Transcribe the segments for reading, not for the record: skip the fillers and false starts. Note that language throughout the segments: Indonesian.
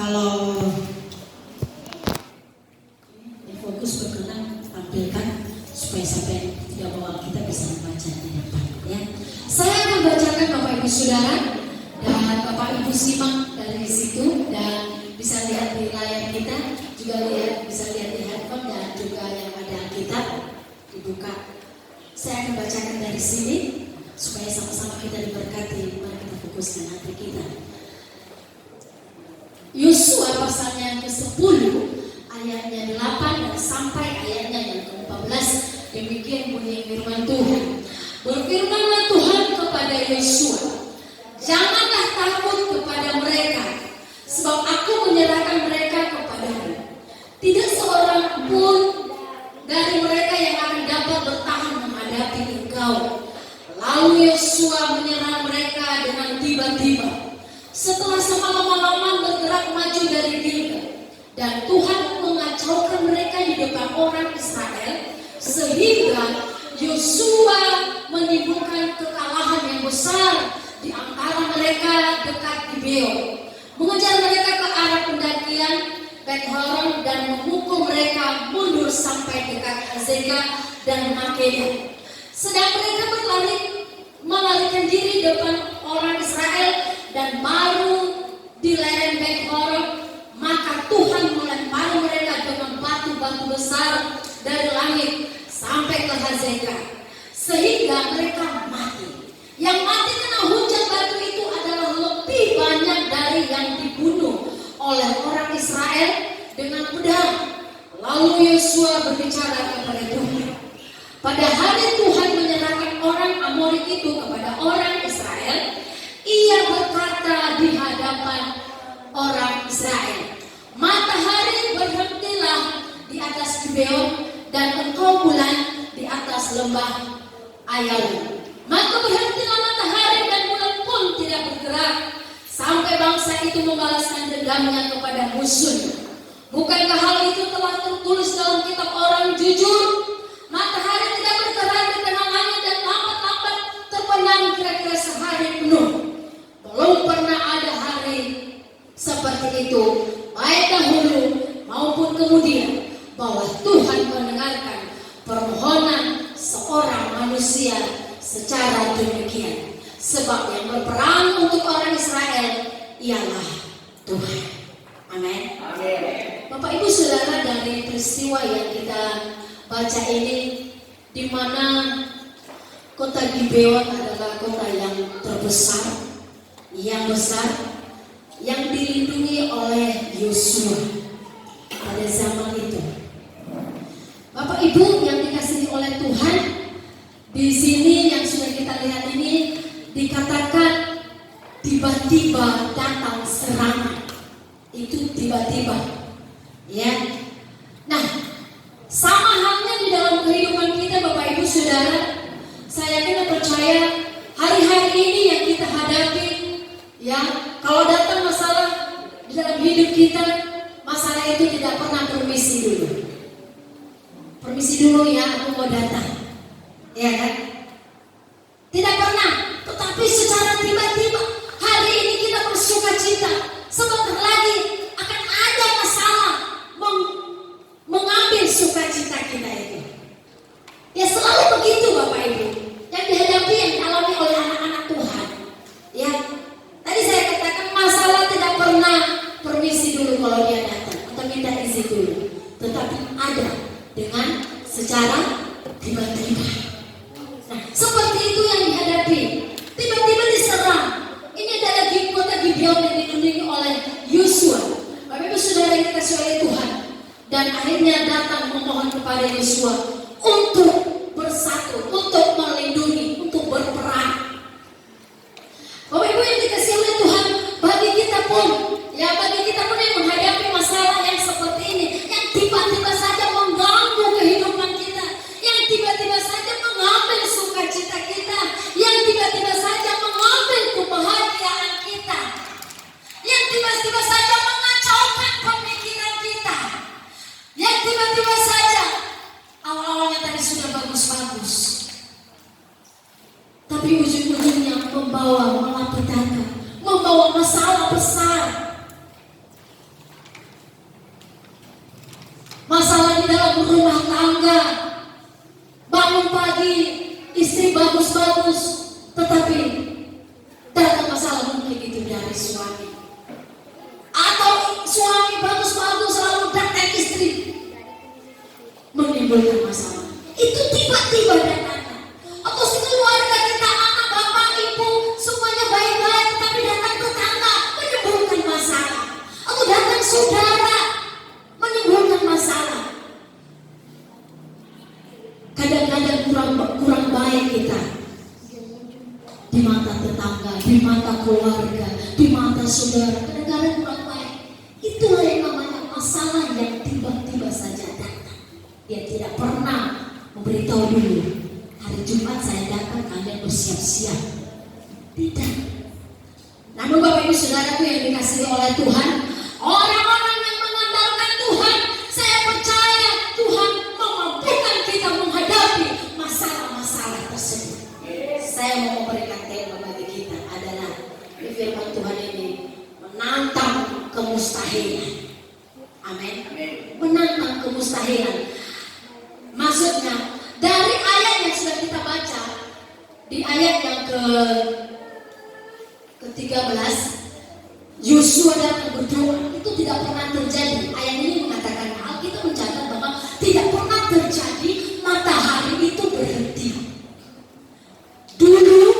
Kalau fokus berkenan tampilkan supaya sampai tidak bawa kita bisa membaca di depan ya. Saya akan bacakan Bapak Ibu Saudara dan Bapak Ibu simak dari situ dan bisa lihat di layar kita, juga bisa lihat di handphone dan juga yang ada Alkitab dibuka. Saya akan bacakan dari sini supaya sama-sama kita diberkati. Mari kita fokuskan hati kita. Yosua pasalnya yang ke-10 ayatnya 8 dan sampai ayatnya yang ke-14. Demikian bunyi firman Tuhan. Berfirmanlah Tuhan kepada Yosua, janganlah takut kepada mereka, sebab aku menyerahkan mereka kepadamu. Tidak seorang pun dari mereka yang akan dapat bertahan menghadapi engkau. Lalu Yosua menyerang mereka dengan tiba-tiba. Setelah semalaman bergerak maju dari Gilgal, dan Tuhan mengacaukan mereka di depan orang Israel, sehingga Yosua menimbulkan kekalahan yang besar di antara mereka dekat Gibeon, mengejar mereka ke arah pendakian Bet-horon dan memukul mereka mundur sampai dekat Azekah dan Makeda. Sedang mereka melarikan diri depan orang Israel dan baru di lereng Bet-horon, maka Tuhan melempari mereka dengan batu-batu besar dari langit sampai ke Azekah, sehingga mereka mati. Yang mati kena hujan batu itu adalah lebih banyak dari yang dibunuh oleh orang Israel dengan pedang. Lalu Yosua berbicara kepada Tuhan. Pada hari Tuhan menyerahkan orang Amori itu kepada orang Israel, ia berkata di hadapan orang Israel, matahari berhentilah di atas Gibeon dan engkau bulan di atas lembah Ayalu. Maka berhentilah matahari dan bulan pun tidak bergerak sampai bangsa itu membalaskan dendamnya kepada musuhnya. Bukankah hal itu telah tertulis dalam kitab orang jujur? Matahari tidak bergerak di tengah langit dan lambat-lambat terbenam kira-kira sehari penuh. Belum pernah ada hari seperti itu, baik dahulu maupun kemudian, bahwa Tuhan mendengarkan permohonan seorang manusia secara demikian. Sebab yang berperang untuk orang Israel ialah Tuhan. Amin. Bapak Ibu Saudara, dari peristiwa yang kita baca ini, di mana kota Gibeon adalah kota yang terbesar, yang besar, yang dilindungi oleh Yosua pada zaman itu. Bapak Ibu yang dikasihi oleh Tuhan, di sini yang sudah kita lihat ini dikatakan tiba-tiba datang serangan. Itu tiba-tiba, ya. Nah, sama halnya di dalam kehidupan kita, Bapak Ibu Saudara, saya yakin dan percaya hari-hari ini yang kita hadapi, ya, kalau datang masalah di dalam hidup kita, masalah itu tidak pernah permisi dulu. Permisi dulu ya, aku mau datang, ya kan? Tidak pernah, tetapi secara tiba-tiba hari ini kita bersuka cita. Sebentar lagi akan ada masalah mengambil sukacita kita itu. Ya selalu begitu Bapak Ibu, yang dihadapi, yang dialami oleh anak-anak Tuhan. Ya, tadi saya katakan masalah tidak pernah permisi dulu kalau dia datang atau minta izin dulu, tetapi ada dengan secara tiba-tiba. Nah, seperti itu yang dihadapi. Tiba-tiba diserang. Ini adalah kota Gibeon yang dilindungi oleh Yosua. Bapak Ibu Saudara yang dikasihi oleh Tuhan. Dan akhirnya datang memohon kepada Yosua untuk bersatu, untuk melindungi, untuk berperang. Bapak Ibu yang dikasihi oleh Tuhan, bagi kita pun yang menghadapi masalah yang seperti ini, yang tiba-tiba saja mengganggu kehidupan kita, yang tiba-tiba saja mengambil sukacita kita, yang tiba-tiba saja mengambil kebahagiaan kita, yang tiba-tiba saja mengacaukan pemikiran kita, yang tiba-tiba saja awal-awalnya tadi sudah bagus-bagus, tapi ujung-ujungnya membawa malapetaka, membawa masalah besar. sudah berumah tangga, bangun pagi, istri bagus-bagus, tetapi datang masalah mungkin itu dari suami. Atau suami bagus-bagus lalu datang istri, menimbulkan masalah. Itu tiba-tiba datang. Atau sekeluarga kita, anak, bapak, ibu, semuanya baik-baik, tetapi datang tetangga menimbulkan masalah. Atau datang saudara menimbulkan masalah. Kadang-kadang kurang baik kita di mata tetangga, di mata keluarga, di mata saudara. Kadang-kadang kurang baik. Itulah yang namanya masalah yang tiba-tiba saja datang. Dia tidak pernah memberitahu dulu, hari Jumat saya datang, kalian bersiap-siap. Tidak. Namun Bapak Ibu Saudaraku yang dikasihi oleh Tuhan, orang-orang yang mengandalkan Tuhan, saya percaya Tuhan memampukan kita menghadapi masalah-masalah tersebut. Saya mau memberikan tema bagi kita adalah di firman Tuhan ini menantang kemustahilan. Amin. Menantang kemustahilan. Maksudnya dari ayat yang sudah kita baca, di ayat yang ke-13, Yosua datang berdoa, itu tidak pernah terjadi. Ayat ini mengatakan, Alkitab mencatat bahwa tidak pernah terjadi matahari itu berhenti dulu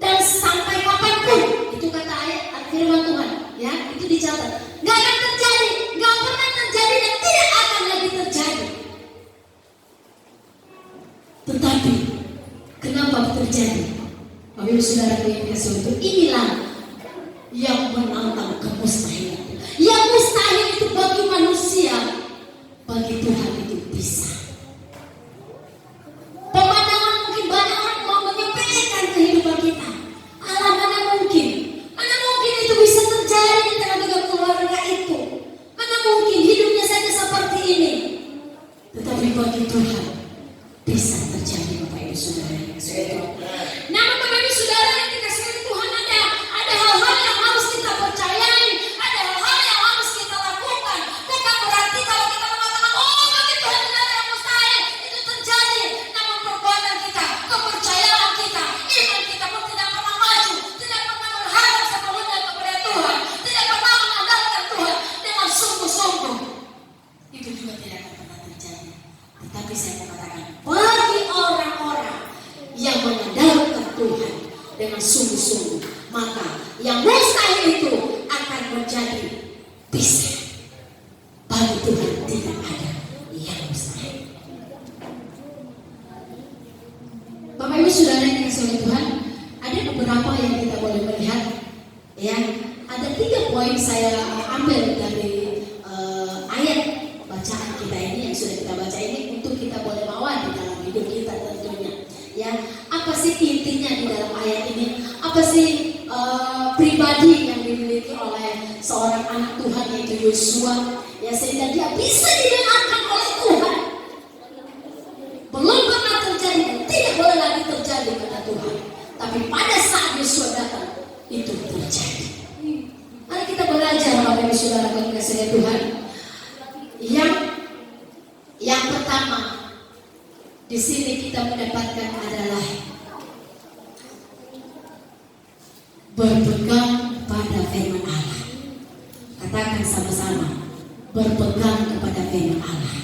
dan sampai kapanpun. Itu kata ayat firman Tuhan, ya, itu dicatat. Gak akan terjadi, gak pernah terjadi dan tidak akan lagi terjadi. Tetapi kenapa terjadi? Bapak Ibu Saudara yang dikasihi itu, inilah yang menantang kemustahilan. Yang mustahil itu bagi manusia, bagi Tuhan itu bisa. Pemandangan mungkin banyak orang mau menyepelekan kehidupan kita. Alah, mana mungkin itu bisa terjadi di tengah-tengah keluarga itu. Mana mungkin hidupnya saja seperti ini. Tetapi bagi Tuhan bisa terjadi, Bapak Ibu Saudara yang dikasihi Tuhan. Namun Bapak Ibu Saudara yang dikasihi Tuhan, ada hal-hal yang harus kita percayai, ada hal-hal yang harus kita lakukan. Bukan berarti kalau kita mengatakan, oh bagi Tuhan tidak ada yang mustahil, itu terjadi. Namun perbuatan kita, kepercayaan kita, iman kita pun tidak pernah maju, tidak pernah berharap sepenuhnya kepada Tuhan, tidak pernah mengandalkan Tuhan dengan sungguh-sungguh. Itu juga tidak akan pernah terjadi. Tetapi saya mengatakan, bagi orang-orang yang mengandalkan Tuhan dengan sungguh-sungguh, maka yang mustahil itu akan menjadi bisa. Bagi Tuhan tidak ada yang mustahil. Bapak Ibu Saudara yang dikasihi oleh Tuhan, ada beberapa yang kita boleh melihat, ya. Ada 3 poin saya ambil dari ayat bacaan kita ini yang sudah kita baca ini untuk kita boleh bawa di dalam hidup kita tentunya. Ya, apa sih intinya di dalam ayat ini? Apa sih pribadi yang dimiliki oleh seorang anak Tuhan yaitu Yosua, ya, sehingga dia bisa didengarkan oleh Tuhan? Belum pernah terjadi dan tidak boleh lagi terjadi kata Tuhan. Tapi pada saat Yosua datang itu terjadi. Mari kita belajar Bapak Ibu Saudara yang dikasihi Tuhan. Yang pertama di sini kita mendapatkan adalah berpegang pada firman Allah. Katakan sama-sama, berpegang kepada firman Allah.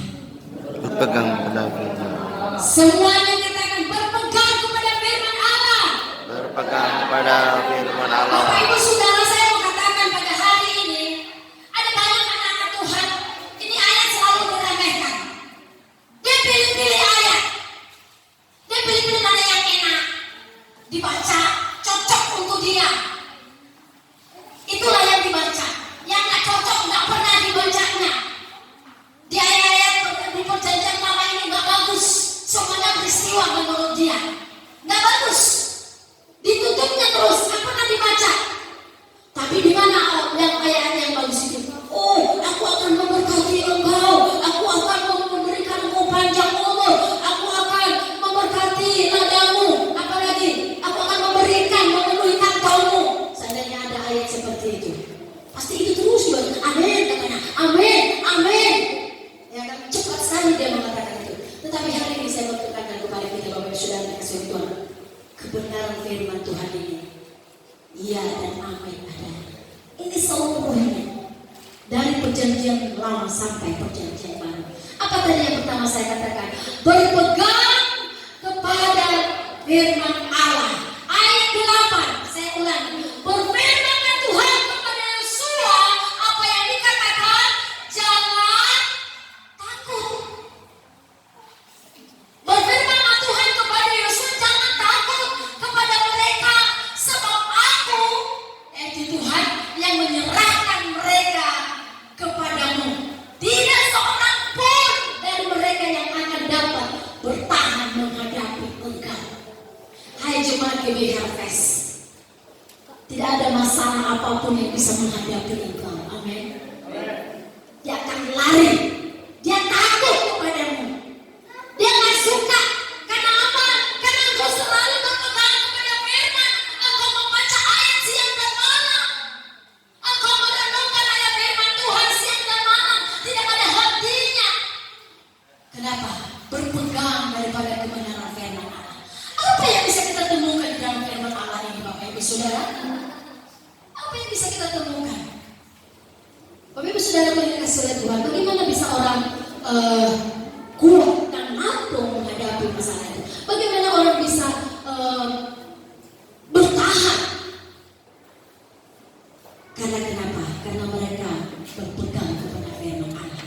Berpegang pada firman Allah. Semuanya katakan berpegang kepada firman Allah. Berpegang kepada firman Allah. Bapak Ibu Saudara, saya mau katakan pada hari ini ada banyak anak-anak Tuhan. Ini ayat selalu diremehkan. Dia pilih-pilih ayat. Dia pilih-pilih mana yang enak dibaca, cocok untuk dia. Itulah yang dibaca. Yang nggak cocok nggak pernah dibacanya. Di ayat-ayat di perjanjian lama ini nggak bagus. Semuanya peristiwa menurut dia nggak bagus. Ditutupnya terus, nggak pernah dibaca. ya dan amin adanya. Ini seluruhnya dari perjanjian lama sampai perjanjian baru. Apa tadi yang pertama saya katakan? Berpegang kepada firman Allah. Ayat 8, saya ulangi. Berfirmanlah Tuhan kepada Yosua apa yang dikatakan, jangan takut. Berfirmanlah Tuhan kepada Yosua, jangan takut kepada mereka, sebab aku, yaitu Tuhan, yang menyerahkan mereka kepadamu. Tidak seorang pun dari mereka yang akan dapat bertahan menghadapi engkau. Hai jemaat GB Harvest, tidak ada masalah apapun yang bisa menghadapi engkau. Amin. Dia akan lari, dia takut kepadamu, dia nggak suka. Karena apa? Karena engkau selalu berpegang kepada firman. Engkau membaca ayat siang dan malam, engkau merenungkan ayat firman Tuhan siang dan malam, tidak ada hentinya. Kenapa? Berpegang daripada kebenaran firman Allah. Apa yang bisa kita temukan di dalam firman Allah ini, Bapak Ibu Saudara? Apa yang bisa kita temukan? Bapak Ibu Saudara yang dikasihi oleh Tuhan, bagaimana bisa orang kuat dan mampu menghadapi masalah itu? Bagaimana orang bisa bertahan? Karena kenapa? Karena mereka berpegang kepada firman Allah.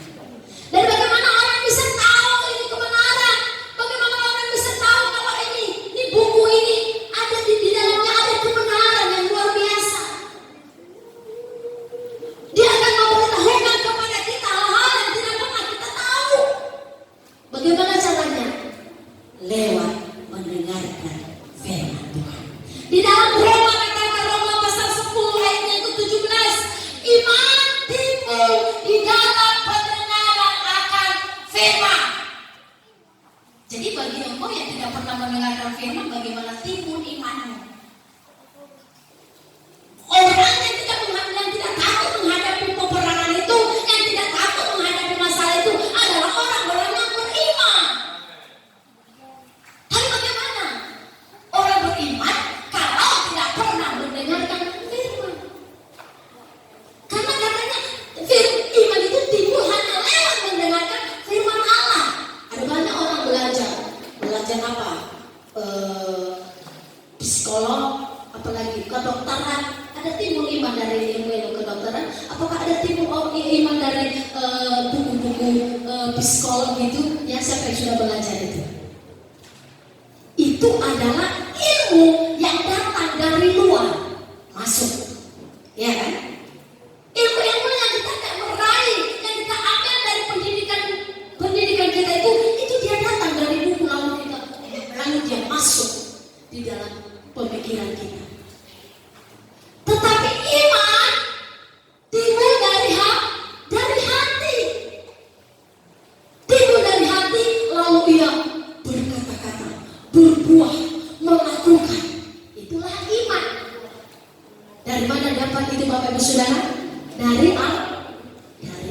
Dan bagaimana orang bisa tahu ini kebenaran? Bagaimana orang bisa tahu kalau ini buku ini ada di dalamnya ada kebenaran yang luar biasa? Dia akan memberitahukan kepada kita hal-hal yang tidak pernah kita tahu. Bagaimana caranya? Lewat mendengarkan firman Tuhan. Di dalam Roma, katakan Roma pasal 10 ayatnya yang ke-17, iman timbul di dalam pendengaran akan firman. Jadi bagi engkau yang tidak pernah mendengarkan firman, bagaimana timbul imanmu? Orang yang tidak takut menghadapi peperangan itu, yang tidak takut menghadapi masalah itu adalah orang-orang yang beriman. Tapi bagaimana orang beriman kalau tidak pernah mendengarkan firman? Karena katanya iman itu timbul hanya lewat mendengarkan firman Allah. Ada banyak orang belajar apa? Psikolog, apalagi kedokteran. Ada timbul iman dari ilmu kedokteran? Apakah ada timbul iman dari buku-buku psikolog itu? Ya, siapa yang sudah belajar itu? Itu adalah ilmu yang datang dari luar masuk, ya kan? Ilmu-ilmu yang kita tidak meraih, yang kita ambil dari pendidikan kita itu dia datang dari buku, lalu dia masuk di dalam pemikiran kita. Tetapi iman timbul dari hati. Timbul dari hati, lalu ia berkata-kata, berbuah, melakukan. Itulah iman. Dari mana dapat itu Bapak Ibu Saudara? Dari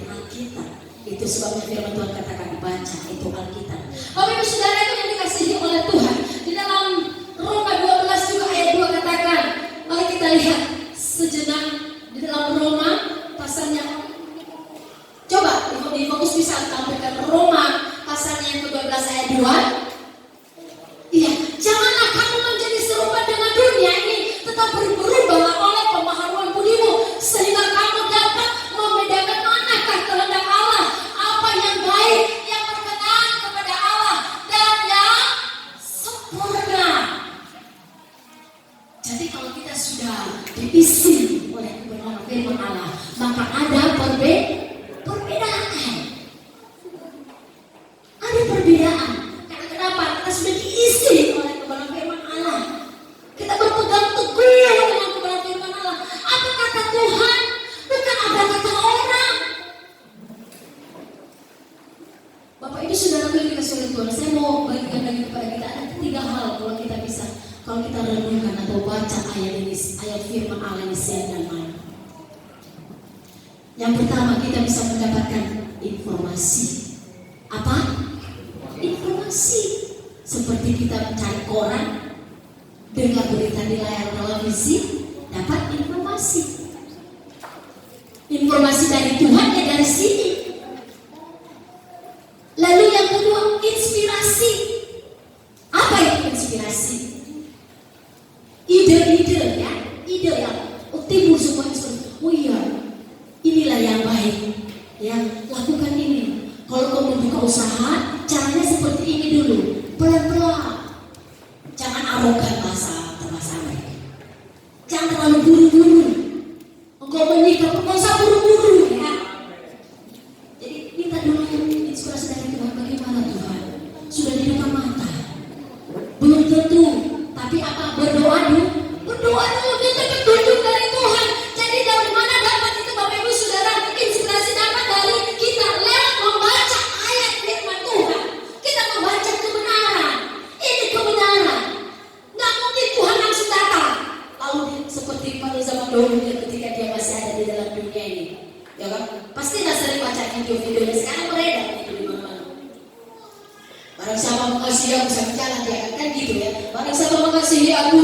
Alkitab. Itu sebabnya firman Tuhan katakan baca itu Alkitab. Bapak Ibu Saudara itu yang dikasihi oleh Tuhan. Di dalam Roma 12 juga ayat 2 katakan. Mari kita lihat sejenak di dalam Roma pasalnya. Coba difokus bisa tampilkan Roma pasalnya yang ke-12 ayat 2. Iya, janganlah kamu menjadi serupa dengan dunia ini, tetapi berubahlah oleh pemahaman budimu, sehingga kamu dapat membedakan manakah kehendak Allah, apa yang baik, yang berkenan kepada Allah, dan yang sempurna. Jadi kalau kita sudah diisi oleh kebenaran firman Allah, maka ada perbedaan. Ada perbedaan. Karena kenapa? Kita sudah diisi oleh kebenaran firman Allah. Kita berpegang teguh dengan kebenaran firman Allah. Apa kata Tuhan? Bukan apa kata orang. Bapak Ibu Saudara yang dikasihi oleh Tuhan, saya mau bagikan lagi kepada kita ada 3 hal kalau kita renungkan atau baca ayat firman Allah ini siang dan malam. Yang pertama, kita bisa mendapatkan informasi. Apa? Informasi. Seperti kita mencari koran, dengar berita di layar televisi, dapat informasi. Informasi dari Tuhan ya dari sini. Lalu yang kedua, inspirasi. Apa itu inspirasi? Ide-ide ya, ide yang timbul semuanya seperti, oh iya, inilah yang baik, ya lakukan ini. Kalau kau membuka usaha, caranya seperti ini dulu, pelan-pelan. Jangan arogan bahasa mereka. Jangan terlalu buru-buru. Engkau menikah, engkau usah buru-buru ya. Jadi minta dulu inspirasi dari Tuhan. Bagaimana Tuhan? Sudah di depan mata. Belum tentu, tapi apa? Berdoa dulu. Berdoa dulu, minta petunjuk dari Tuhan. Jadi dari mana dapat itu Bapak Ibu Saudara? Inspirasi dapat dari kita lewat membaca ayat firman Tuhan. Kita membaca kebenaran. Ini kebenaran. Nggak mungkin Tuhan langsung datang. Lalu seperti pada zaman dahulu ketika dia masih ada di dalam dunia ini, ya kan? Pasti nggak sering baca video-videonya. Sekarang beredar itu di mana-mana. Barang siapa mengasihi aku, saya berjalan dia kan gitu ya. Barang siapa mengasihi aku,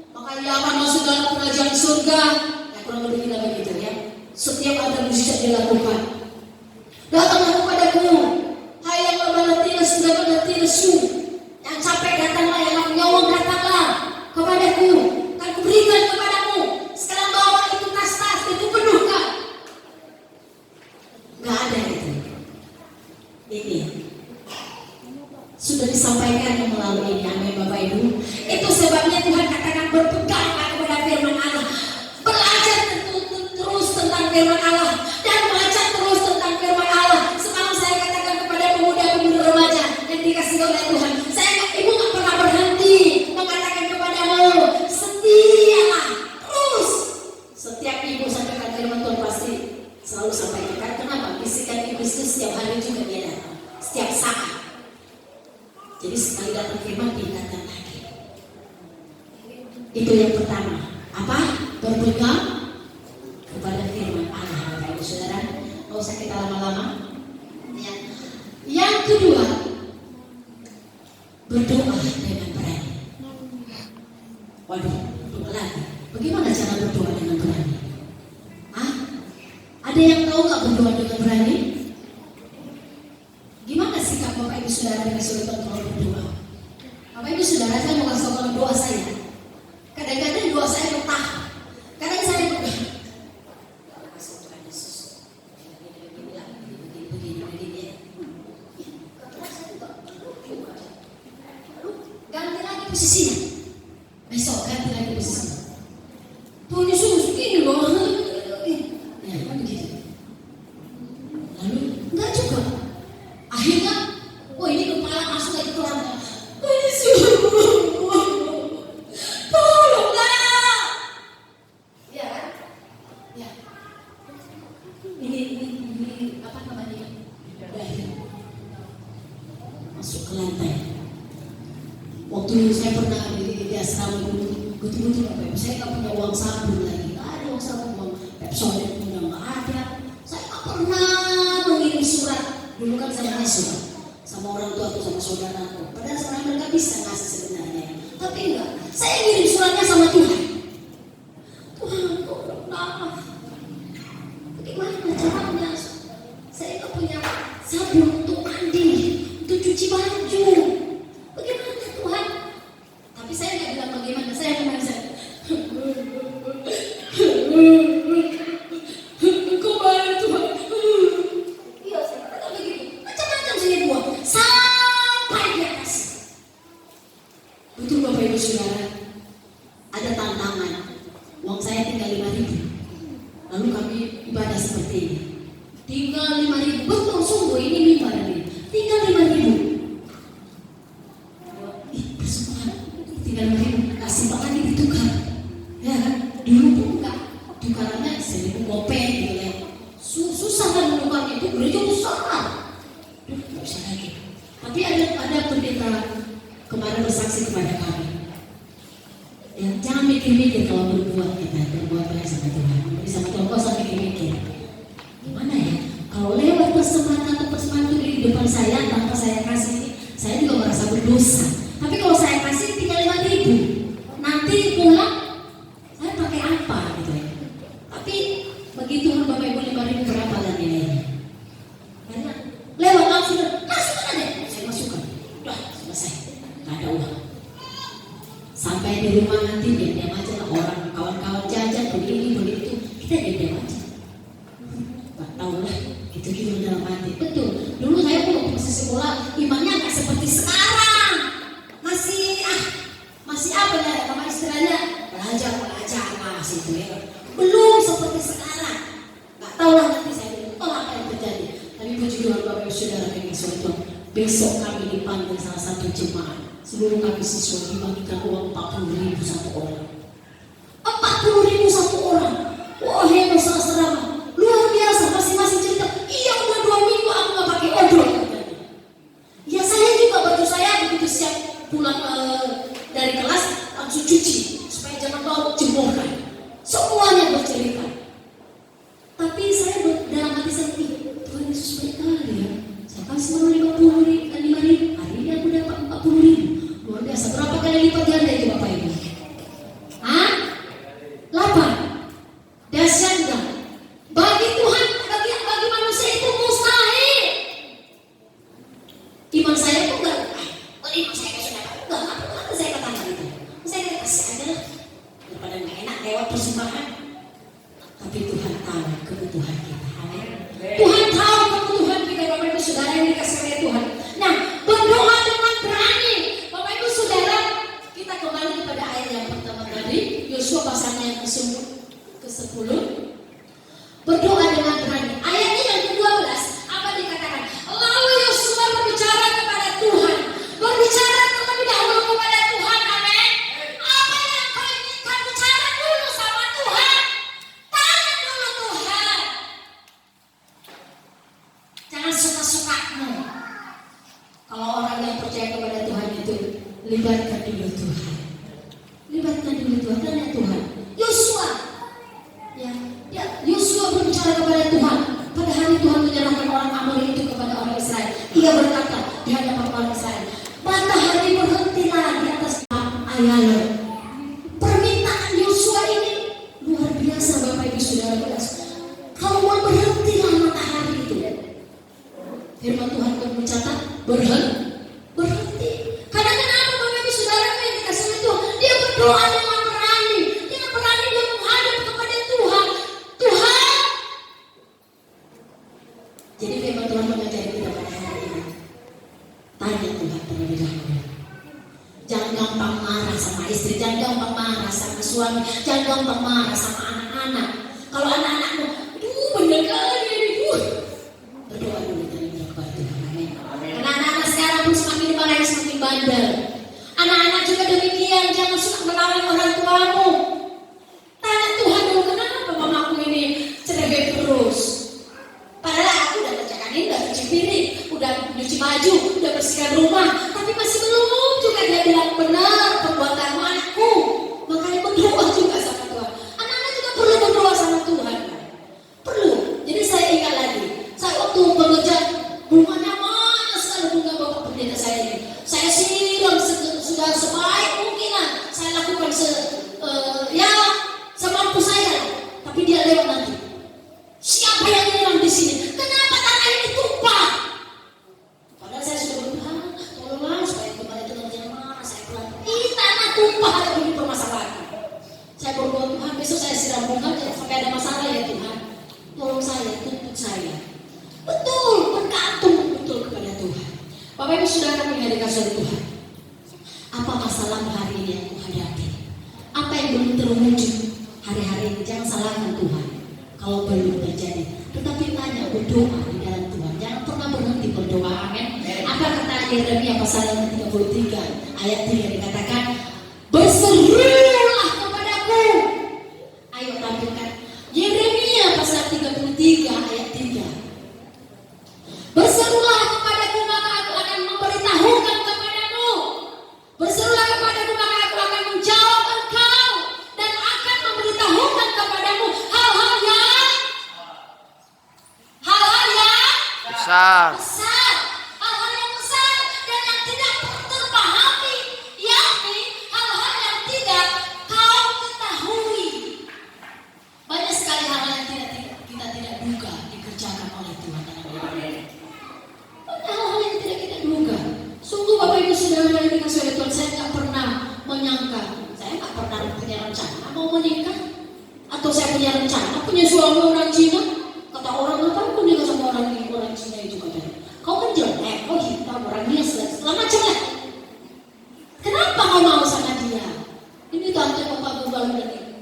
maka ia akan masuk dalam kerajaan surga. Ya kurang lebih kita begitu ya. Setiap ada mujizat dilakukan. Datanglah kepadaku, hai yang lemah letih dan sudah berletih lesu. Yang capek datanglah, yang nyawang datanglah kepadaku. Akan kuberikan kepadamu. Sekarang bawa itu tas-tas, itu penuhkan. Gak ada itu. Ini sudah disampaikan melalui ini. Amin Bapak Ibu. Itu sebabnya Tuhan katakan berpeganglah kepada firman Allah. Belajar terus tentang firman Allah dan baca terus tentang firman Allah. Semalam saya katakan kepada pemuda-pemudi remaja yang dikasih oleh Tuhan, ibu gak pernah berhenti mengatakan kepadamu, setialah terus. Setiap ibu sampaikan firman Tuhan pasti selalu sampaikan. Kenapa? Bisikan ibu itu setiap hari juga dia datang, setiap saat. Jadi sekali datang firman diingatkan lagi. Itu yang pertama. Apa? Berpegang kepada firman Allah. Bapak Ibu Saudara, nggak usah kita lama-lama. Ya. Yang kedua, berdoa dengan berani. Waduh, berdoa lagi. Bagaimana cara berdoa dengan berani? Hah? Ada yang tahu nggak berdoa dengan berani? Gimana sikap Bapak Ibu Saudara dengan kesulitan kalau berdoa? Bapak Ibu Saudara, saya mau kasih tahu doa saya. Kadang-kadang doa saya bertah. Kadang saya berdoa. Ganti lagi posisinya. Besok ganti lagi posisinya. Tuhan Yesus ini loh. Ya, begitu. Lalu enggak juga. Akhirnya, oh ini kepala masuk lagi ke lantai. Oh Yesus, tolonglah. Ya, ya. Ini apa namanya? Dahi. Masuk ke lantai. Waktu saya pernah di asrama dulu, betul-betul apa ya? Saya nggak punya uang sabun lagi. Nggak ada uang sabun, uang Pepsodent punya nggak ada. Saya nggak pernah mengirim surat. Dulu kan saya ngasih surat sama orang tua atau sama saudaraku. Padahal sekarang mereka bisa ngasih sebenarnya. Tapi enggak. Saya ngirim suratnya sama Tuhan. Tuhan, tolonglah. Bagaimana caranya? Saya nggak punya sabun untuk mandi, untuk cuci baju. Bagaimana Tuhan? Tapi saya nggak bilang bagaimana. Saya cuma bisa. Engkau baik Tuhan. Iya, saya katakan begitu. Macam-macam saya buat sampai di atas. Betul Bapak Ibu Saudara. Ada tantangan. Uang saya tinggal 5.000. Lalu kami ibadah seperti ini. Tinggal 5.000. Betul sungguh ini mimbar ini. Tinggal 5.000. Tinggal 5.000. Kasih Pak lagi ditukar. Ya kan? Dulu pun enggak. Tukarannya 1.000 gopeng gitu ya. Susah kan menukarnya itu. Gereja besar. Tidak bisa lagi. Tapi ada pendeta kemarin bersaksi kepada kami. Ya, jangan mikir-mikir kalau berbuat baik sama Tuhan. Sama Tuhan kau usah mikir-mikir. Gimana ya? Kalau lewat persembahan itu di depan saya tanpa saya kasih, saya juga merasa berdosa. Tapi kalau saya kasih tinggal 5.000, nanti pulang saya pakai saudara. Belum seperti sekarang. Nggak tahu lah nanti saya bilang, oh apa yang terjadi. Tapi puji Tuhan Bapak Ibu Saudara yang dikasihi Tuhan. Besok kami dipanggil salah satu jemaat. Seluruh kami siswa dibagikan uang 40.000 satu orang. 40.000 satu orang. Wah hebat saudara. Luar biasa. Masing-masing cerita. Iya udah 2 minggu aku nggak pakai odol. Ya saya juga baju saya begitu siap pulang dari kelas langsung cuci supaya jangan bau jemurkan. Semuanya bercerita. Tapi saya dalam hati saya Tuhan Yesus baik kali ya. Saya kasih mau 5.000. Hari ini aku dapat 40.000. Luar biasa. Berapa kali lipat ganda itu Bapak Ibu? Hah? 8. Dahsyat enggak? Bagi Tuhan, bagi manusia itu mustahil. Iman saya pun enggak. Iman saya sudah enggak saya katakan gitu. Saya kasih aja lah. Daripada enggak enak lewat persembahan. Tapi Tuhan tahu kebutuhan kita. Amin. Tuhan tahu kebutuhan kita Bapak Ibu Saudara yang dikasih oleh Tuhan. Nah, berdoa dengan berani. Bapak Ibu Saudara, kita kembali kepada ayat yang pertama tadi, Yosua pasalnya yang ke-10. Berdoa dengan berani. Ayatnya yang ke-12, apa dikatakan? Lalu Yosua berbicara kepada Tuhan. Berbicara terlebih dahulu kepada Tuhan. Amin. Apa yang kau inginkan bicara dulu sama Tuhan? Tanya dulu Tuhan. Jangan suka-sukamu. Kalau orang yang percaya kepada Tuhan itu libatkan dulu Tuhan. Libatkan dulu Tuhan. Tanya Tuhan. Yosua. Ya, Yosua berbicara kepada Tuhan. Pada hari Tuhan menyerahkan orang Amori itu kepada orang Israel. Ia berkata di hadapan orang Israel, matahari berhentilah di atas Ayalon. Permintaan Yosua ini luar biasa Bapak Ibu Saudara. Kalau mau berhentilah matahari itu. Firman Tuhan pun mencatat berhenti. Karena kenapa Bapak Ibu Saudara yang dikasih itu dia berdoa dengan berani. Dia berani dia menghadap kepada Tuhan. Tuhan. Jadi firman Tuhan mengajari kita pada hari ini. Tanya Tuhan terlebih dahulu. Jangan gampang marah sama istri, jangan gampang marah sama suami, jangan gampang marah sama anak-anak. Kalau anak-anakmu, bener kali ini, berdoa dulu terlebih kepada Tuhan. Amin. Karena anak-anak sekarang pun semakin dimarahi semakin bandel. Anak-anak juga demikian, jangan suka melawan orang tuamu. Tanya Tuhan dulu, kenapa mamaku ini cerebet terus? Padahal aku udah kerjakan ini, udah cuci piring, udah nyuci baju, udah bersihkan rumah, tapi masih belum juga dia bilang benar perbuatanmu anakku. Makanya berdoa juga sama Tuhan. Anak-anak juga perlu berdoa sama Tuhan. Perlu. Jadi saya ingat lagi, saya waktu bekerja bunganya mana sekali bunga Bapak Pendeta saya ini. Saya siram sudah sebaik mungkin lah. Saya lakukan semampu saya. Tapi dia lewat nanti. Siapa yang nyiram di sini? Kenapa tanah ini tumpah? Padahal saya sudah berdoa, tolonglah supaya kembali itu jangan marah. Saya pelan. Tanah tumpah ada di permasalahan. Saya berdoa Tuhan besok saya siram bunga jangan sampai ada masalah ya Tuhan. Tolong saya, tuntut saya. Betul, bergantung betul kepada Tuhan. Bapak Ibu Saudara yang dikasihi oleh Tuhan. Apa masalahmu hari ini yang kuhadapi? Apa yang belum terwujud hari-hari ini? Jangan salahkan Tuhan. Kalau belum terjadi, tetapi tanya berdoa di dalam Tuhan. Jangan pernah berhenti berdoa. Amin. Apa kata Yeremia pasal 33 ayat 3 dikatakan, berserulah kepadaku. Ayo tampilkan Yeremia pasal 33 ayat 3. Berserulah kepadaku maka aku akan memberitahukan kepadamu. Berserulah kepadaku maka aku akan menjawab engkau dan akan memberitahukan kepadamu hal-hal yang besar. Hal-hal yang besar dan yang tidak terpahami, yakni hal-hal yang tidak kau ketahui. Banyak sekali hal-hal yang kita tidak duga dikerjakan oleh Tuhan dalam hidup kita. Banyak hal-hal yang tidak kita duga. Sungguh Bapak Ibu Saudara yang dikasihi oleh Tuhan, saya tidak pernah menyangka, saya tidak pernah punya rencana mau menikah, atau saya punya rencana punya suami orang Cina. Kata orang apa pun dia sama orang Cina itu katanya, kau kan jelek, kau hitam, orang dia segala macam lah. Kenapa kau mau sama dia? Ini tante bapak gubal ini.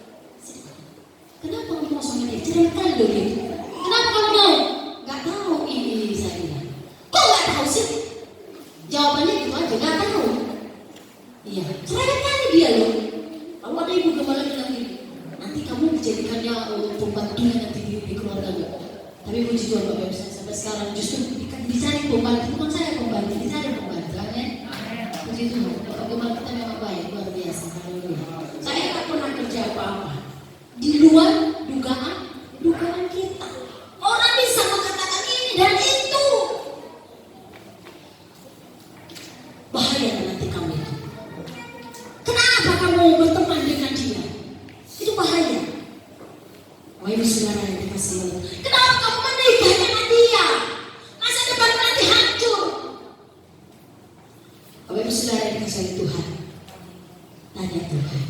begitu. Kenapa kamu mau? Gak tahu ini saya bilang. Kok gak tahu sih? Jawabannya gitu aja, gak tahu. Iya, cerewet kali dia loh. Lalu ada ibu gembala bilang gini, nanti kamu dijadikannya pembantunya nanti di keluarga gak? Tapi puji Tuhan Bapak Ibu sampai sekarang justru dicari pembantu, bukan saya pembantu, dicari pembantu, amin. Puji Tuhan, Bapak Gembala kita memang baik, luar biasa. Haleluya. Saya tak pernah kerja apa-apa di luar dugaan kita. Orang bisa mengatakan ini dan itu. Bahaya nanti kamu itu. Kenapa kamu berteman dengan dia? Itu bahaya. Wahai saudara yang dikasihi Allah, kenapa kamu menikah dengan dia? Masa depan nanti hancur. Wahai saudara yang dikasihi Tuhan, tanya Tuhan,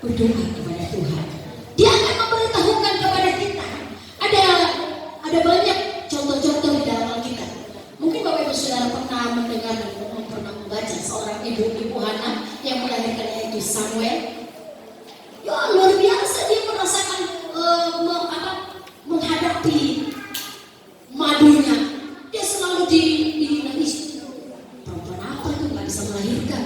berdoa kepada Tuhan. Dia akan memberitahukan kepada kita. Ada banyak contoh-contoh di dalam Alkitab. Mungkin Bapak Ibu Saudara pernah mendengar dan pernah membaca seorang ibu Hana yang melahirkan yaitu Samuel. Ya luar biasa dia merasakan menghadapi madunya. Dia selalu dinangis. Perempuan apa tuh nggak bisa melahirkan?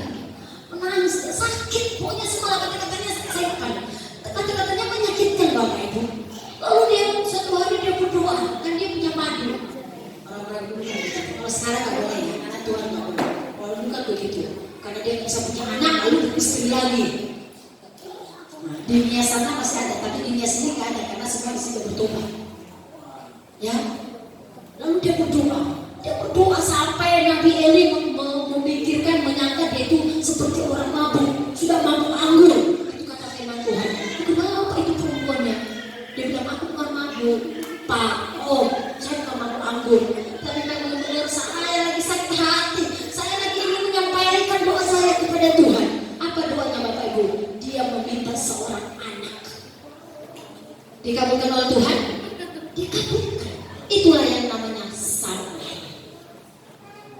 Menangis, sakit, pokoknya semua kata-katanya sakitkan. Kata-katanya menyakitkan Bapak Ibu. Lalu dia suatu hari dia berdoa dan dia punya madu. Orang-orang dulu kan kalau sekarang nggak boleh ya, anak Tuhan nggak boleh. Kalau dulu kan begitu, karena dia bisa punya anak lalu istri lagi. Nah, di dunia sana masih ada, tapi di dunia sini nggak ada karena semua di sini bertobat. Ya, lalu dia berdoa sampai Nabi Eli memikirkan, menyangka dia itu seperti orang mabuk, sudah mabuk anggur. Itu kata firman Tuhan. Kenapa itu perempuannya? Dia bilang, aku bukan mabuk, Pak. Oh, saya bukan mabuk anggur. Tapi benar-benar saya lagi sakit hati. Saya lagi ingin menyampaikan doa saya kepada Tuhan. Apa doanya Bapak Ibu? Dia meminta seorang anak. Dikabulkan oleh Tuhan? Dikabulkan. Itulah yang namanya Samuel.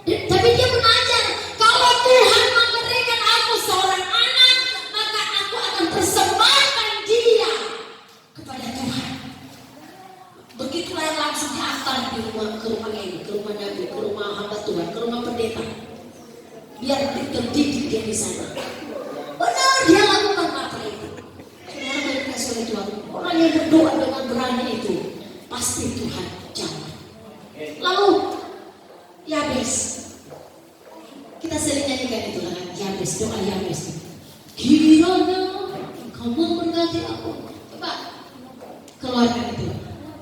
Tapi dia mengajar, kalau Tuhan memberikan aku seorang anak, maka aku akan persembahkan dia kepada Tuhan. Begitulah yang langsung diantar ke rumah ini, ke rumah Nabi, ke rumah hamba Tuhan, ke rumah pendeta. Biar terdidik dia di sana. Benar dia lakukan apa itu. Saudara yang dikasihi oleh Tuhan, orang yang berdoa dengan berani itu pasti Tuhan jawab. Lalu Yabes, kita sering nyanyikan itu lah, Yabes, doa Yabes. Kiranya kamu berkati aku. Coba keluarkan itu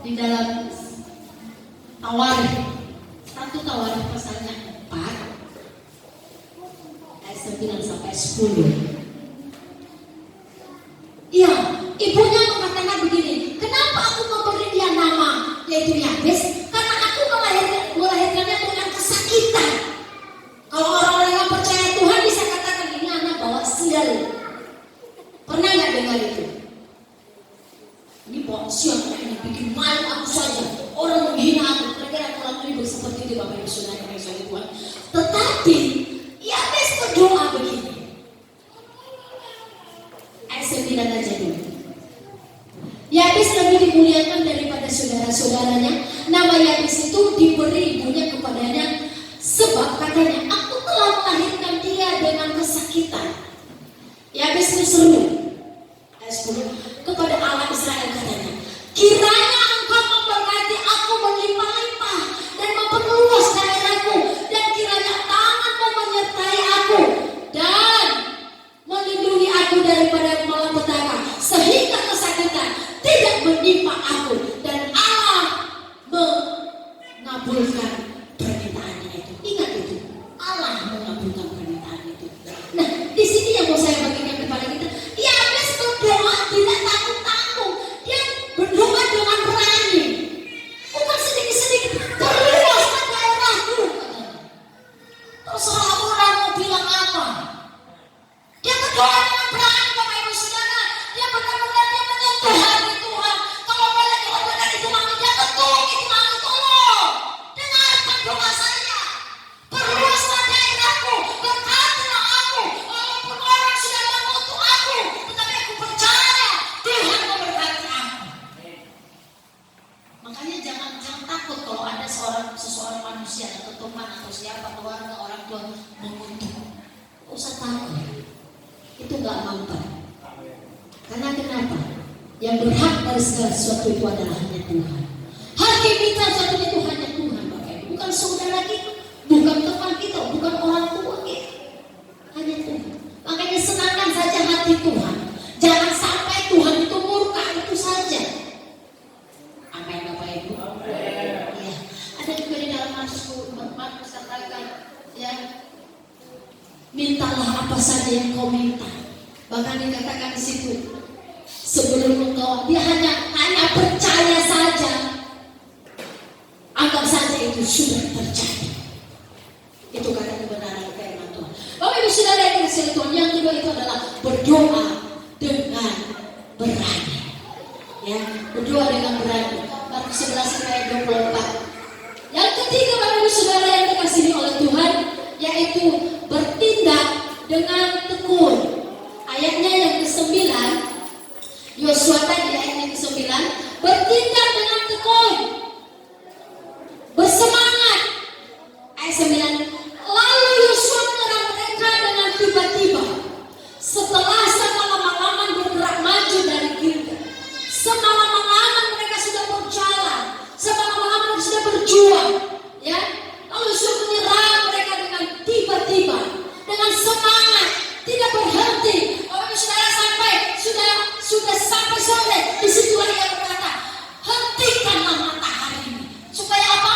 di dalam Tawarikh, 1 Tawarikh pasalnya 4 ayat 9 sampai 10. Iya, ibunya mengatakan begini, kenapa aku memberi dia nama yaitu Yabes? Karena aku melahirkannya dengan kesakitan. Kalau orang-orang yang percaya Tuhan bisa katakan ini anak bawa sial. Pernah nggak dengar itu? Ini bawa sial, ini bikin malu aku saja. Orang menghina aku, kira-kira orang ini seperti itu Bapak Ibu Saudara yang dikasihi Tuhan. Tetapi Yabes berdoa begini. Ayat 9 aja dulu. Yabes lebih dimuliakan daripada saudara-saudaranya. Nama Yabes itu diberi ibunya kepadanya sebab katanya, aku telah melahirkan dia dengan kesakitan. Yabes berseru, ayat 10, kepada Allah Israel katanya, kiranya engkau memberkati aku berlimpah-limpah dan memperluas daerahku, dan kiranya tanganmu menyertai aku dan melindungi aku daripada malapetaka, sehingga kesakitan tidak menimpa aku, dan Allah mengabulkan permintaannya itu. Ingat itu, Allah mengabulkan permintaan itu. Nah, di sini yang mau saya bagikan kepada kita, Yabes berdoa tidak tanggung-tanggung. Dia berdoa dengan berani. Bukan sedikit-sedikit, perluaskan daerahku. Terserah orang mau bilang apa. Dia berdoa dengan berani Bapak Ibu Saudara. Dia benar-benar dia menyentuh hati Tuhan. Kalau boleh siapa, keluarga, orang tua mengutuk. Gak usah takut. Itu gak mampu. Karena kenapa? Yang berhak dari segala sesuatu itu adalah hanya Tuhan. Hakim kita satu itu hanya Tuhan, Bapak Ibu. Bukan saudara kita, bukan teman kita, bukan orang tua kita. Hanya Tuhan. Makanya senangkan saja hati Tuhan. Jangan sampai Tuhan itu murka, itu saja. Amin, Bapak Ibu. Ya. Ada juga di dalam Markus katakan, ya, mintalah apa saja yang kau minta. Bahkan dikatakan di situ, sebelum engkau, dia hanya percaya saja. Anggap saja itu sudah terjadi. Itu kata kebenaran firman Tuhan. Bapak Ibu Saudara yang dikasihi Tuhan, yang kedua itu adalah berdoa dengan berani. Ya, berdoa dengan berani. Markus 11 ayat 24. Yang ketiga Bapak Ibu Saudara yang dikasihi oleh Tuhan, yaitu bertindak dengan tekun. Ayatnya yang ke-9, Yosua tadi ayat yang ke-9, bertindak dengan tekun, bersemangat. Ayat 9, lalu Yosua menyerang mereka dengan tiba-tiba. Setelah semalam-malaman bergerak maju dari Gilgal, semalam-malaman mereka sudah berjalan, semalam-malaman mereka sudah berjuang, ya. Lalu Yosua menyerang mereka dengan tiba-tiba, dengan semangat, tidak berhenti. Bapak Saudara sampai sudah sampai sore, disitulah ia berkata, hentikanlah matahari ini. Supaya apa?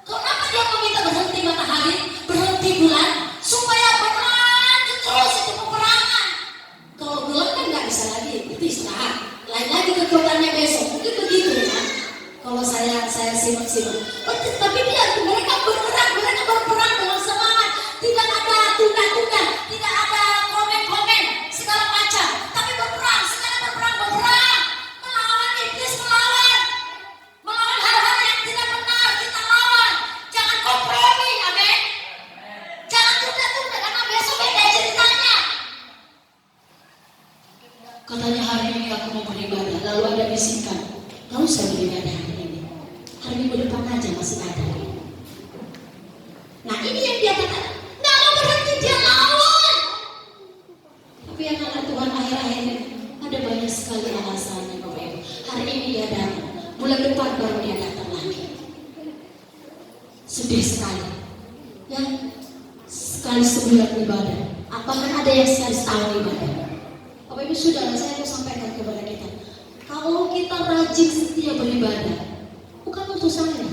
Kenapa dia meminta berhenti matahari, berhenti bulan? Supaya berlanjut terus itu peperangan. Kalau gelap kan nggak bisa lagi, itu istirahat. Lain lagi kekuatannya besok, mungkin begitu ya. Kalau saya simak-simak. Tapi mereka bergerak, mereka berperang dengan semangat. Tidak ada tunda-tunda, tidak ada komen-komen segala macam. Tapi berperang, sekarang berperang. Melawan iblis, melawan hal-hal yang tidak benar, kita lawan. Jangan kompromi, amin. Jangan tunda-tunda, karena besok beda ceritanya. Katanya hari ini aku mau beribadah, lalu ada bisikan, gak usah beribadah hari ini. Hari minggu depan aja masih ada. Nah ini yang dia katakan, gak mau berhenti, dia lawan. Tapi anak Tuhan akhir-akhir ini ada banyak sekali alasannya Bapak Ibu. Hari ini dia datang, bulan depan baru dia datang lagi. Sedih sekali. Ya, sekali sebulan ibadah. Bahkan ada yang sekali setahun ibadah. Bapak Ibu Saudara, saya mau sampaikan kepada kita, kalau kita rajin setia beribadah, bukan untuk saya,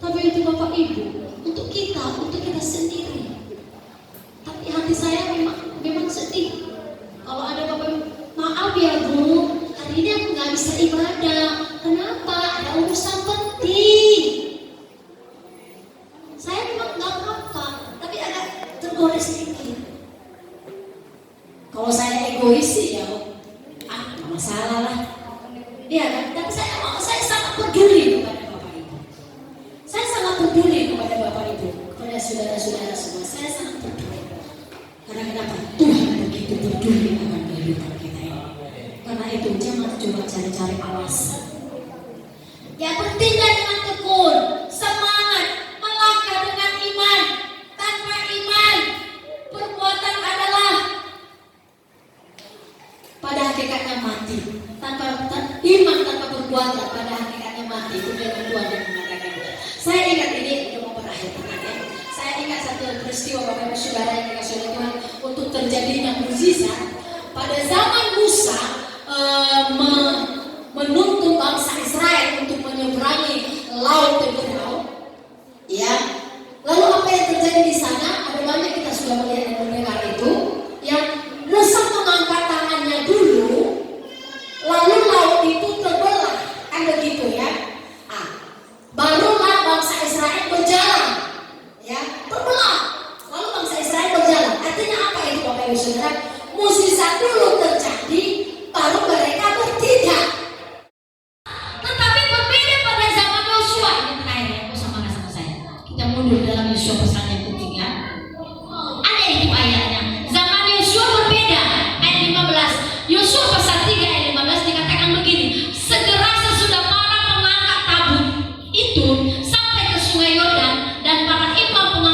tapi untuk Bapak Ibu, untuk kita sendiri. Tapi hati saya memang sedih. Kalau ada Bapak Ibu, maaf ya Bu, hari ini aku nggak bisa ibadah. Kenapa? Ada urusan penting. Saya memang nggak apa-apa, tapi agak tergores sedikit. Kalau saya egois sih ya, nggak masalah lah. Iya kan? Tapi saya sangat peduli kepada Bapak Ibu. Saya sangat peduli kepada Bapak Ibu, kepada saudara-saudara semua. Saya sangat peduli. Karena kenapa? Tuhan begitu peduli akan kehidupan kita ini. Karena itu jangan coba cari-cari alasan. Ya, bertindak dengan tekun, semangat, melangkah dengan iman. Tanpa iman, perbuatan adalah pada hakikatnya mati. Tanpa iman, tanpa perbuatan, pada hakikatnya mati. Itu firman Tuhan yang mengatakan. Saya ingat ini udah mau berakhir ya. Saya ingat satu peristiwa Bapak Ibu Saudara yang dikasih oleh Tuhan untuk terjadinya mukjizat pada zaman Musa menuntun bangsa Israel untuk menyeberangi laut Teberau. Ya. Lalu apa yang terjadi di sana? Ada banyak kita sudah melihat dan mendengar itu. Yang Musa mengangkat tangannya dulu, lalu laut itu terbelah, kan begitu ya. Barulah bangsa Israel berjalan, ya, terbelah. Lalu bangsa Israel berjalan. Artinya apa itu Bapak Ibu Saudara? Mukjizat dulu terjadi, baru mereka bertindak. Tetapi berbeda pada zaman Yosua. Ini terakhir ya, sama saya. Kita mundur dalam Yosua pasal yang ketiga. Ada itu ayatnya. Zaman Yosua berbeda. Ayat 15. Yosua pasal 3 ayat 15 dikatakan begini. Segera sesudah para pengangkat tabut itu sampai ke sungai Yordan dan para imam pengangkat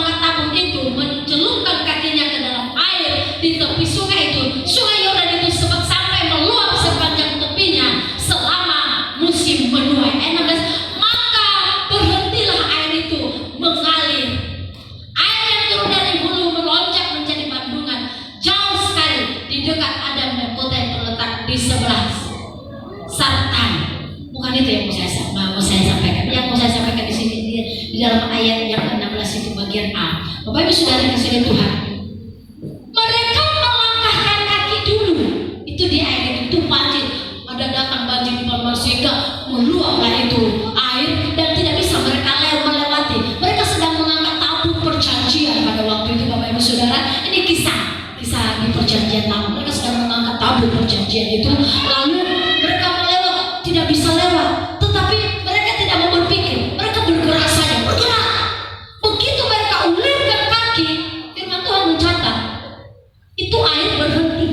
di dalam ayat yang ke-16 itu bagian A. Bapak Ibu Saudara yang kasih Tuhan, mereka melangkahkan kaki dulu. Itu di ayat itu banjir. Ada datang banjir di bawah sehingga meluaplah itu air dan tidak bisa mereka melewati. Mereka sedang mengangkat tabut perjanjian pada waktu itu, Bapak Ibu Saudara. Ini kisah di perjanjian lama. Mereka sedang mengangkat tabut perjanjian itu, lalu mereka melewat, tidak bisa lewat. Tetapi mereka tidak mau berpikir, mereka bergerak saja, bergerak. Begitu mereka ulurkan kaki, firman Tuhan mencatat, itu air berhenti.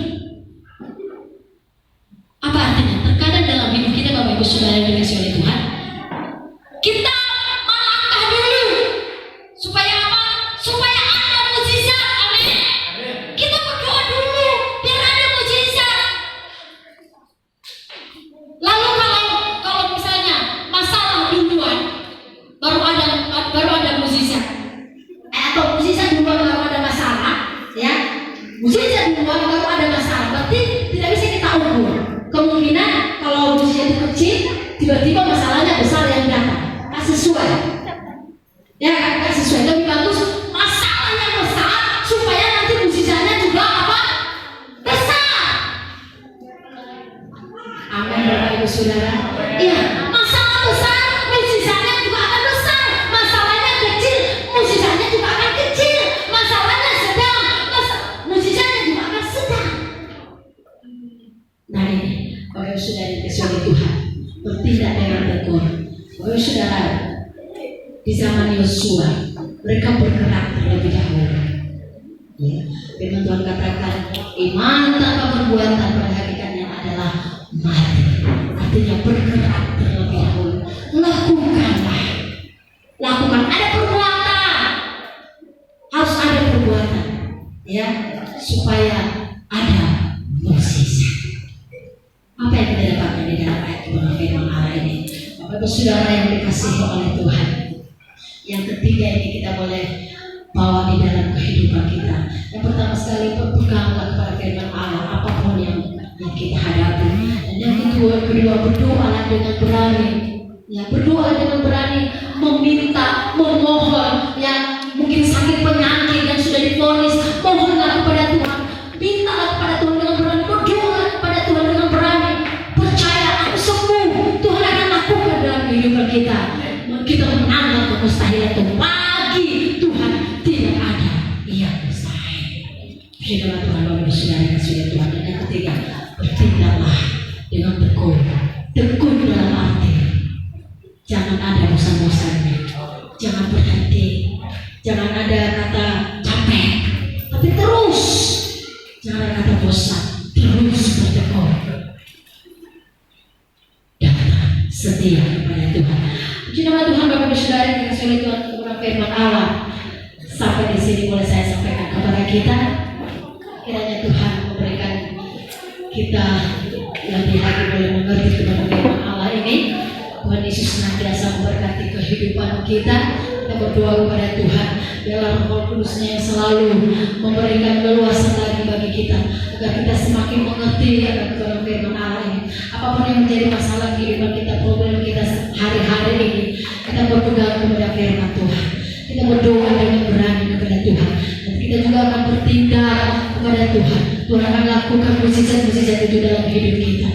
Apa artinya? Terkadang dalam hidup kita, Bapak Ibu Saudara yang dikasihi oleh Tuhan, kita melangkah dulu supaya apa? Supaya ada mukjizat. Amin. Kita berdoa dulu biar ada mukjizat. Lalu kalau misalnya masalah duluan, baru ada mukjizat. Atau mukjizat duluan baru ada masalah, ya. Mukjizat duluan baru ada masalah. Berarti tidak bisa kita ukur. Kemungkinan kalau mukjizat itu kecil, tiba-tiba masalahnya besar yang datang. Tak sesuai. Ya kan, tak sesuai. Lebih bagus masalahnya besar supaya nanti mukjizatnya juga apa? Besar. Amin, Bapak Ibu Saudara. Iya, masalah besar, mukjizatnya juga akan besar. Masalahnya kecil, mukjizatnya juga akan kecil. Masalahnya sedang, mukjizatnya juga akan sedang. Nah ini, Bapak Ibu Saudara yang dikasihi oleh Tuhan, bertindak dengan tegur. Bapak Ibu Saudara, di zaman Yosua, mereka bergerak terlebih dahulu. Ya, firman Tuhan katakan, iman tanpa perbuatan pada hakikatnya adalah mati. Artinya bergerak terlebih dahulu. Lakukan. Ada perbuatan. Harus ada perbuatan, ya, supaya ada mukjizat. Apa yang kita dapatkan di dalam ayat firman Allah ini, Bapak Ibu Saudara yang dikasihi oleh Tuhan? Yang ketiga ini kita boleh bawa di dalam kehidupan kita. Yang pertama sekali, berpeganglah kepada firman Allah apapun yang kita hadapi. Dan yang kedua berdoalah dengan berani. Ya, berdoa dengan berani, meminta, memohon. Ya, mungkin sakit penyakit yang sudah divonis, mohonlah kepada Tuhan. Mintalah kepada Tuhan dengan berani, berdoa kepada Tuhan dengan berani. Percaya, aku sembuh. Tuhan akan lakukan dalam kehidupan kita. Kita menanggap kemustahilan itu bagi Tuhan tidak ada yang mustahil. Firman Tuhan, Bapak Ibu Saudara yang kasih Tuhan. Dan yang ketiga, bertindaklah dengan tekun. Tekun dalam arti jangan ada bosan-bosannya, jangan berhenti, jangan ada kata capek, tapi terus, jangan ada kata bosan, terus bertekun. Datang setia kepada Tuhan. Puji nama Tuhan, Bapak Ibu Saudara yang dikasihi oleh Tuhan, untuk firman Allah. Sampai di sini boleh saya sampaikan kepada kita. Kiranya Tuhan memberikan kita lebih lagi boleh mengerti kepada firman Allah ini. Tuhan Yesus senantiasa memberkati kehidupan kita. Kita berdoa kepada Tuhan dalam Roh Kudus-Nya yang selalu memberikan keluasan lagi bagi kita, agar kita semakin mengerti akan firman Allah ini. Apapun yang menjadi masalah kehidupan kita, problem kita hari-hari ini, kita berpegang kepada firman Tuhan. Kita berdoa dengan berani kepada Tuhan, dan kita juga akan bertindak kepada Tuhan. Tuhan akan lakukan mukjizat-mukjizat itu dalam hidup kita.